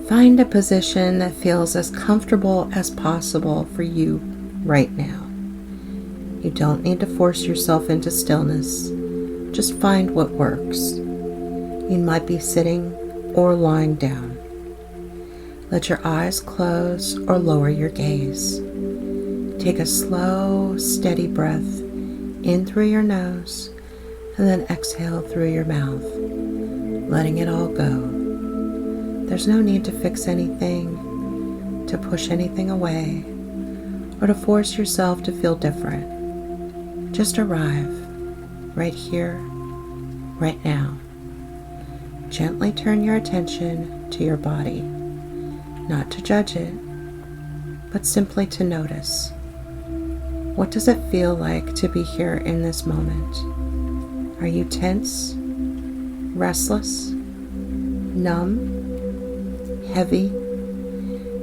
Find a position that feels as comfortable as possible for you right now. You don't need to force yourself into stillness. Just find what works. You might be sitting or lying down. Let your eyes close or lower your gaze. Take a slow, steady breath in through your nose and then exhale through your mouth, letting it all go. There's no need to fix anything, to push anything away, or to force yourself to feel different. Just arrive right here, right now. Gently turn your attention to your body, not to judge it, but simply to notice. What does it feel like to be here in this moment? Are you tense, restless, numb, heavy?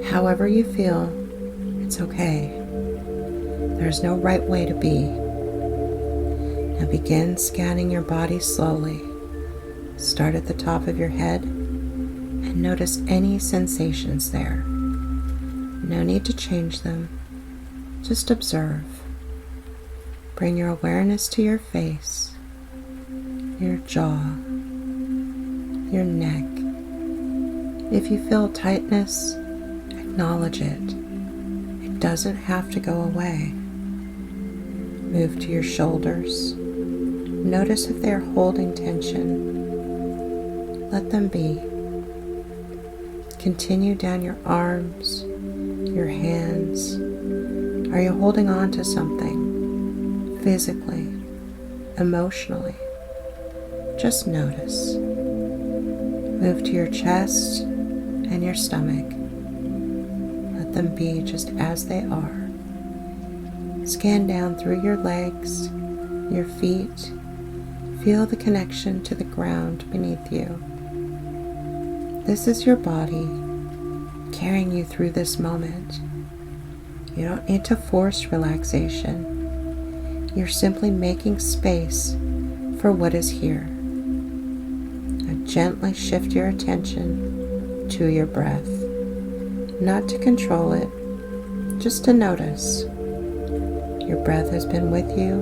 However you feel, it's okay. There's no right way to be. Now begin scanning your body slowly. Start at the top of your head and notice any sensations there. No need to change them. Just observe. Bring your awareness to your face, your jaw, your neck. If you feel tightness, acknowledge it. It doesn't have to go away. Move to your shoulders. Notice if they are holding tension. Let them be. Continue down your arms, your hands. Are you holding on to something physically, emotionally? Just notice. Move to your chest and your stomach. Let them be just as they are. Scan down through your legs, your feet. Feel the connection to the ground beneath you. This is your body carrying you through this moment. You don't need to force relaxation. You're simply making space for what is here. Now gently shift your attention to your breath, not to control it, just to notice. Your breath has been with you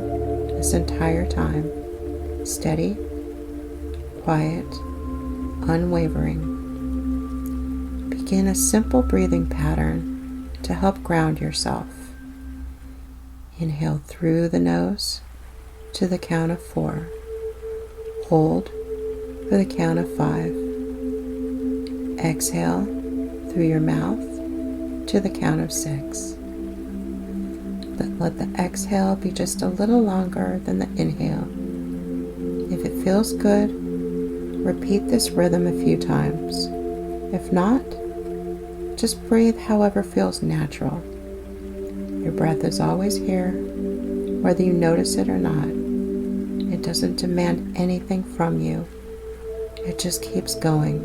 this entire time, steady, quiet, unwavering. Begin a simple breathing pattern to help ground yourself. Inhale through the nose to the count of 4. Hold for the count of 5. Exhale through your mouth to the count of 6. Let the exhale be just a little longer than the inhale. If it feels good, repeat this rhythm a few times. If not, just breathe however feels natural. Your breath is always here, whether you notice it or not. It doesn't demand anything from you. It just keeps going.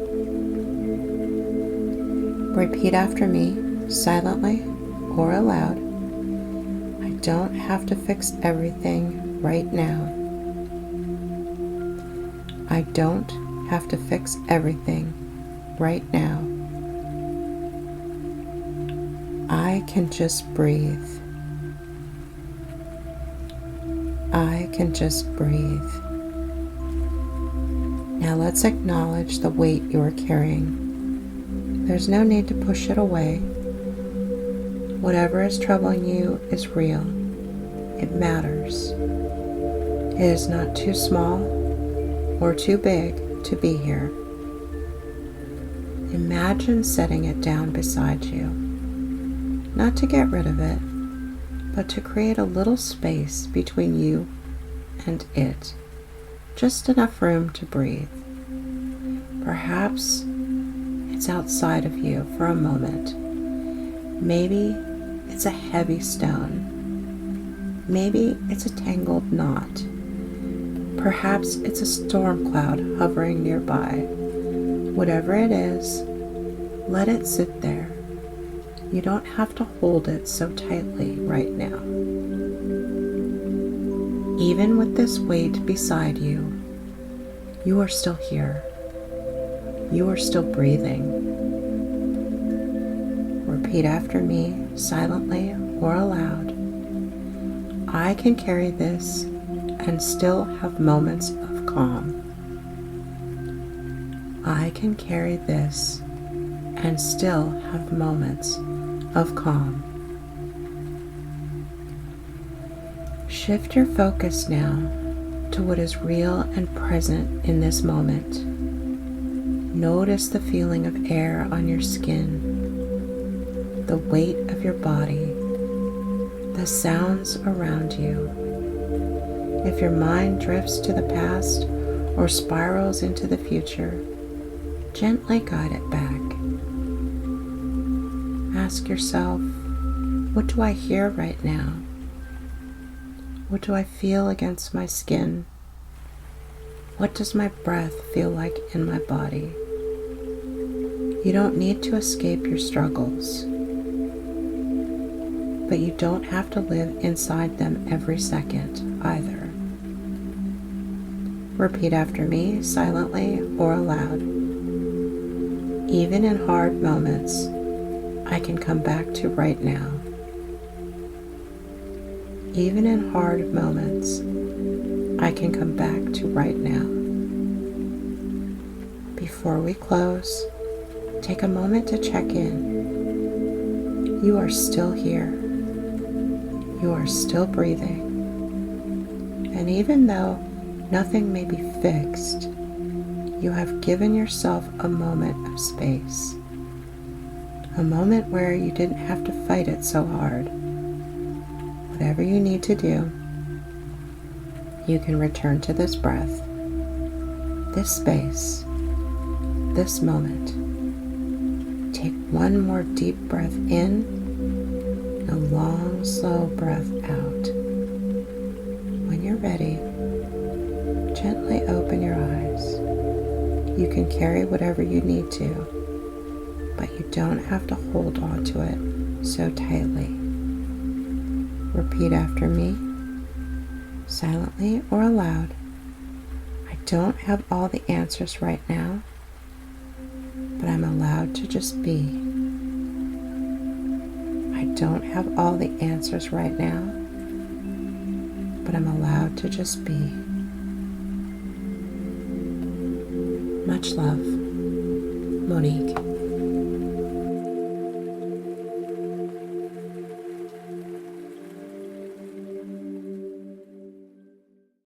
Repeat after me, silently or aloud. I don't have to fix everything right now. I don't have to fix everything right now. I can just breathe. I can just breathe. Now let's acknowledge the weight you are carrying. There's no need to push it away. Whatever is troubling you is real. It matters. It is not too small or too big to be here. Imagine setting it down beside you. Not to get rid of it, but to create a little space between you and it. Just enough room to breathe. Perhaps it's outside of you for a moment. Maybe it's a heavy stone. Maybe it's a tangled knot. Perhaps it's a storm cloud hovering nearby. Whatever it is, let it sit there. You don't have to hold it so tightly right now. Even with this weight beside you, you are still here. You are still breathing. Repeat after me, silently or aloud. I can carry this and still have moments of calm. I can carry this and still have moments of calm. Shift your focus now to what is real and present in this moment. Notice the feeling of air on your skin, the weight of your body, the sounds around you. If your mind drifts to the past or spirals into the future, gently guide it back. Ask yourself, what do I hear right now? What do I feel against my skin? What does my breath feel like in my body? You don't need to escape your struggles, but you don't have to live inside them every second either. Repeat after me, silently or aloud. Even in hard moments, I can come back to right now. Even in hard moments, I can come back to right now. Before we close, take a moment to check in. You are still here. You are still breathing. And even though nothing may be fixed, you have given yourself a moment of space. A moment where you didn't have to fight it so hard. Whatever you need to do, you can return to this breath, this space, this moment. Take one more deep breath in and a long, slow breath out. When you're ready, gently open your eyes. You can carry whatever you need to, but you don't have to hold on to it so tightly. Repeat after me, silently or aloud. I don't have all the answers right now, but I'm allowed to just be. I don't have all the answers right now, but I'm allowed to just be. Much love, Monique.